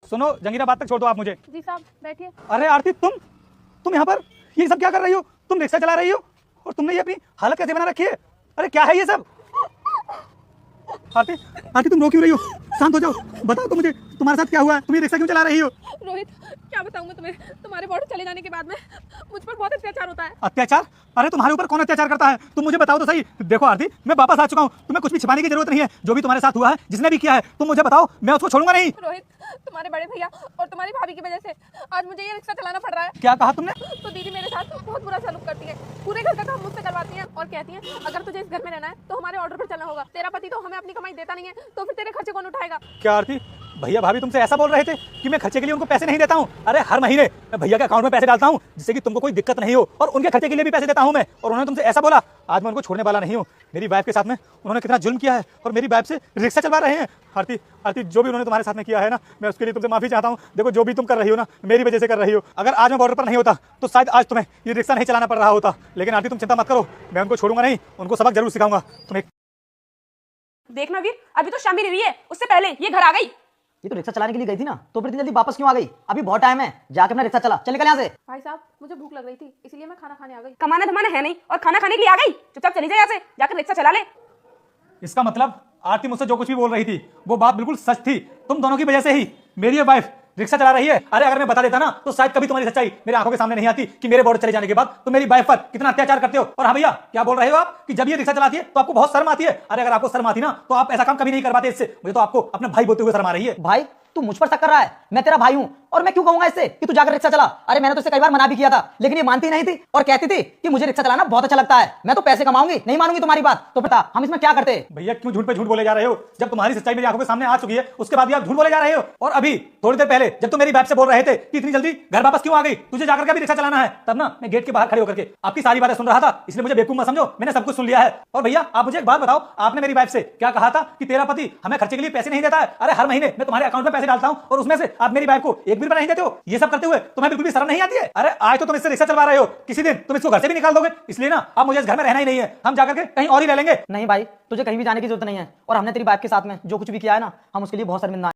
सुनो जंगीरा, बात तक छोड़ दो आप मुझे। जी साहब बैठिए। अरे आरती, तुम यहाँ पर ये सब क्या कर रही हो? तुम रिक्शा चला रही हो और तुमने ये अपनी हालत कैसे बना रखी है? अरे क्या है ये सब? आरती, आरती तुम रो क्यों रही हो? शांत हो जाओ, बताओ तो मुझे तुम्हारे साथ क्या हुआ है? तुम ये रिक्शा क्यों चला रही हो? रोहित क्या बताऊं मैं तुम्हें, तुम्हारे बॉर्डर चले जाने के बाद में मुझ पर बहुत अत्याचार होता है। अत्याचार? अरे तुम्हारे ऊपर कौन अत्याचार करता है? तुम मुझे बताओ तो सही। देखो आरती, मैं वापस आ चुका हूँ, तुम्हें कुछ भी छिपाने की जरूरत नहीं है। जो भी तुम्हारे साथ हुआ है, जिसने भी किया है, तुम मुझे बताओ, मैं उसको छोड़ूंगा नहीं। रोहित तुम्हारे बड़े भैया और तुम्हारी भाभी की वजह से आज मुझे ये रिक्शा चलाना पड़ रहा है। क्या कहा तुमने? तो दीदी मेरे साथ बहुत बुरा सलूक करती है, पूरे घर का काम मुझसे करवाती है और कहती है अगर तुझे इस घर में रहना है तो हमारे ऑर्डर पर चलना होगा। तेरा पति तो हमें अपनी कमाई देता नहीं है, तो फिर तेरे खर्चे कौन उठाएगा? क्या आरती, भैया भाभी तुमसे ऐसा बोल रहे थे कि मैं खर्चे के लिए उनको पैसे नहीं देता हूँ? अरे हर महीने मैं भैया के अकाउंट में पैसे डालता हूँ जिससे कि तुमको कोई दिक्कत नहीं हो, और उनके खर्चे के लिए भी पैसे देता हूँ मैं, और उन्होंने तुमसे ऐसा बोला? आज मैं उनको छोड़ने वाला नहीं हूँ। मेरी वाइफ के साथ में उन्होंने कितना जुल्म किया है और मेरी वाइफ से रिक्शा चलवा रहे हैं। आरती, आरती जो भी उन्होंने तुम्हारे साथ में किया है ना, मैं उसके लिए तुमसे माफी चाहता हूँ। देखो जो भी तुम कर रही हो ना, मेरी वजह से कर रही हो। अगर आज मैं बॉर्डर पर नहीं होता तो शायद आज तुम्हें ये रिक्शा नहीं चलाना पड़ रहा होता। लेकिन आरती तुम चिंता मत करो, मैं उनको छोड़ूंगा नहीं, उनको सबक जरूर सिखाऊंगा। तुम देखना वीर, अभी तो शाम भी नहीं हुई है, उससे पहले ये घर आ गई। ये तो रिक्शा चलाने के लिए गई थी ना, तो फिर इतनी जल्दी वापस क्यों आ गई? अभी बहुत टाइम है, जाके अपना रिक्शा चला। चल निकल यहाँ से। भाई साहब मुझे भूख लग रही थी, इसलिए मैं खाना खाने आ गई। कमाना धमाना है नहीं और खाना खाने के लिए आ गई। चुपचाप चली जाए यहाँ से, जाकर रिक्शा चला ले। इसका मतलब आरती मुझसे जो कुछ भी बोल रही थी वो बात बिल्कुल सच थी। तुम दोनों की वजह से ही मेरी वाइफ रिक्शा चला रही है। अरे अगर मैं बता देता ना तो शायद कभी तुम्हारी सच्चाई मेरी आंखों के सामने नहीं आती कि मेरे बॉर्डर चले जाने के बाद तुम मेरी वाइफ पर कितना अत्याचार करते हो। और हाँ भैया, क्या बोल रहे हो आप कि जब ये रिक्शा चलाती है तो आपको बहुत शर्म आती है? अरे अगर आपको शर्म आती ना तो आप ऐसा काम कभी नहीं करवाते इससे। मुझे तो आपको अपने भाई बोलते हुए शर्म आ रही है। भाई तू मुझ पर शक कर रहा है? मैं तेरा भाई हूँ और मैं क्यों कहूंगा इससे कि तू जाकर रिक्शा चला? अरे मैंने तो इसे कई बार मना भी किया था, लेकिन ये मानती नहीं थी और कहती थी कि मुझे रिक्शा चलाना बहुत अच्छा लगता है, मैं तो पैसे कमाऊंगी, नहीं मानूंगी तुम्हारी बात। तो बता हम इसमें क्या करते? भैया क्यों झूठ पे झूठ बोले जा रहे हो? जब तुम्हारी सच्चाई मेरी आंखों के सामने आ चुकी है उसके बाद भी आप झूठ बोले जा रहे हो। और अभी थोड़ी देर पहले जब तुम मेरी वाइफ से बोल रहे थे कि इतनी जल्दी घर वापस क्यों आ गई, तुझे जाकर के भी रिक्शा चलाना है, तब ना मैं गेट के बाहर खड़े होकर के आपकी सारी बातें सुन रहा था। इसलिए मुझे बेवकूफ मत समझो, मैंने सब कुछ सुन लिया है। और भैया आप मुझे एक बात बताओ, आपने मेरी वाइफ से क्या कहा था कि तेरा पति हमें खर्चे के लिए पैसे नहीं देता है? अरे हर महीने मैं तुम्हारे अकाउंट में पैसे डालता हूँ और उसमें से आप मेरी वाइफ को एक भी रुपया नहीं देते हो। ये सब करते हुए तुम्हें बिल्कुल भी शर्म नहीं आती है? अरे आज तो तुम इससे रिक्शा चलवा रहे हो, किसी दिन तुम इसको घर से भी निकाल दोगे। इसलिए ना अब मुझे इस घर में रहना ही नहीं है, हम जाकर के कहीं और ही रह लेंगे। नहीं भाई, तुझे कहीं भी जाने की जरूरत नहीं है, और हमने तेरी वाइफ के साथ में जो कुछ भी किया है ना, हम उसके लिए बहुत शर्मिंदा हैं।